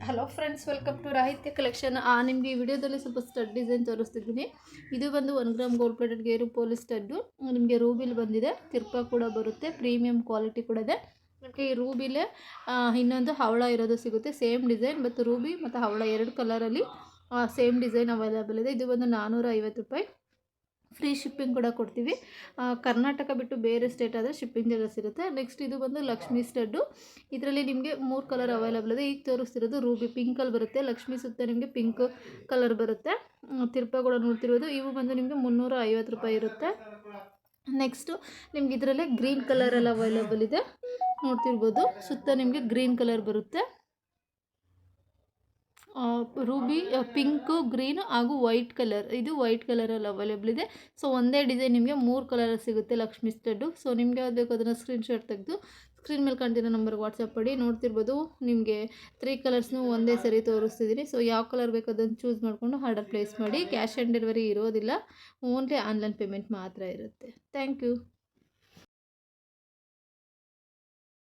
Hello friends, welcome to Rahitya collection. ನಿಮಗೆ ಈ ವಿಡಿಯೋದಲ್ಲಿ ಸ್ವಲ್ಪ ಸ್ಟಡ್ ಡಿಸೈನ್ ತೋರಿಸ್ತಿದ್ದೀನಿ. ಇದು ಬಂದು 1 ಗ್ರಾಮ್ ಗೋಲ್ಡ್ ಪ್ಲೇಟೆಡ್ ಗೇರು ಪೋಲಿಸ್ ಸ್ಟಡ್ಡು. ನಿಮಗೆ ರೂಬಿಲ್ ಬಂದಿದೆ, ತಿರ್ಪ ಕೂಡ ಬರುತ್ತೆ, ಪ್ರೀಮಿಯಂ ಕ್ವಾಲಿಟಿ ಕೂಡ ಇದೆ. ನಿಮಗೆ ಈ ರೂಬಿಲೇ ಇನ್ನೊಂದು ಹವಳ ಇರೋದು ಸಿಗುತ್ತೆ, ಸೇಮ್ ಡಿಸೈನ್. ಮತ್ತು ರೂಬಿ ಮತ್ತು ಹವಳ 2 ಕಲರಲ್ಲಿ ಸೇಮ್ ಡಿಸೈನ್ ಅವೈಲೇಬಲ್ ಇದೆ. ಇದು ಬಂದು 450 ರೂಪಾಯಿ. ಫ್ರೀ ಶಿಪ್ಪಿಂಗ್ ಕೂಡ ಕೊಡ್ತೀವಿ. ಕರ್ನಾಟಕ ಬಿಟ್ಟು ಬೇರೆ ಸ್ಟೇಟ್ ಆದರೆ ಶಿಪ್ಪಿಂಗ್ ಚಾರ್ಜಸ್ ಇರುತ್ತೆ. ನೆಕ್ಸ್ಟ್ ಇದು ಬಂದು ಲಕ್ಷ್ಮಿ ಸ್ಟಡ್ಡು. ಇದರಲ್ಲಿ ನಿಮಗೆ 3 ಕಲರ್ ಅವೈಲೇಬಲ್ ಇದೆ. ಈಗ ತೋರಿಸ್ತಿರೋದು ರೂಬಿ ಪಿಂಕಲ್ಲಿ ಬರುತ್ತೆ. ಲಕ್ಷ್ಮಿ ಸುತ್ತ ನಿಮಗೆ ಪಿಂಕ್ ಕಲರ್ ಬರುತ್ತೆ. ತಿರ್ಪ ಕೂಡ ನೋಡ್ತಿರೋದು. ಇವು ಬಂದು ನಿಮಗೆ 350 ರೂಪಾಯಿ ಇರುತ್ತೆ. ನೆಕ್ಸ್ಟು ನಿಮ್ಗೆ ಇದರಲ್ಲೇ ಗ್ರೀನ್ ಕಲರಲ್ಲಿ ಅವೈಲೇಬಲ್ ಇದೆ, ನೋಡ್ತಿರ್ಬೋದು. ಸುತ್ತ ನಿಮಗೆ ಗ್ರೀನ್ ಕಲರ್ ಬರುತ್ತೆ. ರೂಬಿ ಪಿಂಕು, ಗ್ರೀನು ಹಾಗೂ ವೈಟ್ ಕಲರ್. ಇದು ವೈಟ್ ಕಲರಲ್ಲಿ ಅವೈಲೇಬಲ್ ಇದೆ. ಸೊ ಒಂದೇ ಡಿಸೈನ್ ನಿಮಗೆ 3 ಕಲರಲ್ಲಿ ಸಿಗುತ್ತೆ ಲಕ್ಷ್ಮಿ ಸ್ಟಡ್ಡು. ಸೊ ನಿಮಗೆ ಯಾವ್ದು ಬೇಕು ಅದನ್ನು ಸ್ಕ್ರೀನ್ಶಾಟ್ ತೆಗೆದು ಸ್ಕ್ರೀನ್ ಮೇಲೆ ಕಾಣ್ತಿರೋ ನಂಬರ್ಗೆ ವಾಟ್ಸಪ್ ಮಾಡಿ. ನೋಡ್ತಿರ್ಬೋದು ನಿಮಗೆ 3 ಕಲರ್ಸ್ನು ಒಂದೇ ಸರಿ ತೋರಿಸ್ತಿದ್ದೀನಿ. ಸೊ ಯಾವ ಕಲರ್ ಬೇಕು ಅದನ್ನು ಚೂಸ್ ಮಾಡಿಕೊಂಡು ಆರ್ಡರ್ ಪ್ಲೇಸ್ ಮಾಡಿ. ಕ್ಯಾಶ್ ಆನ್ ಡೆಲಿವರಿ ಇರೋದಿಲ್ಲ, ಓನ್ಲಿ ಆನ್ಲೈನ್ ಪೇಮೆಂಟ್ ಮಾತ್ರ ಇರುತ್ತೆ. Thank you.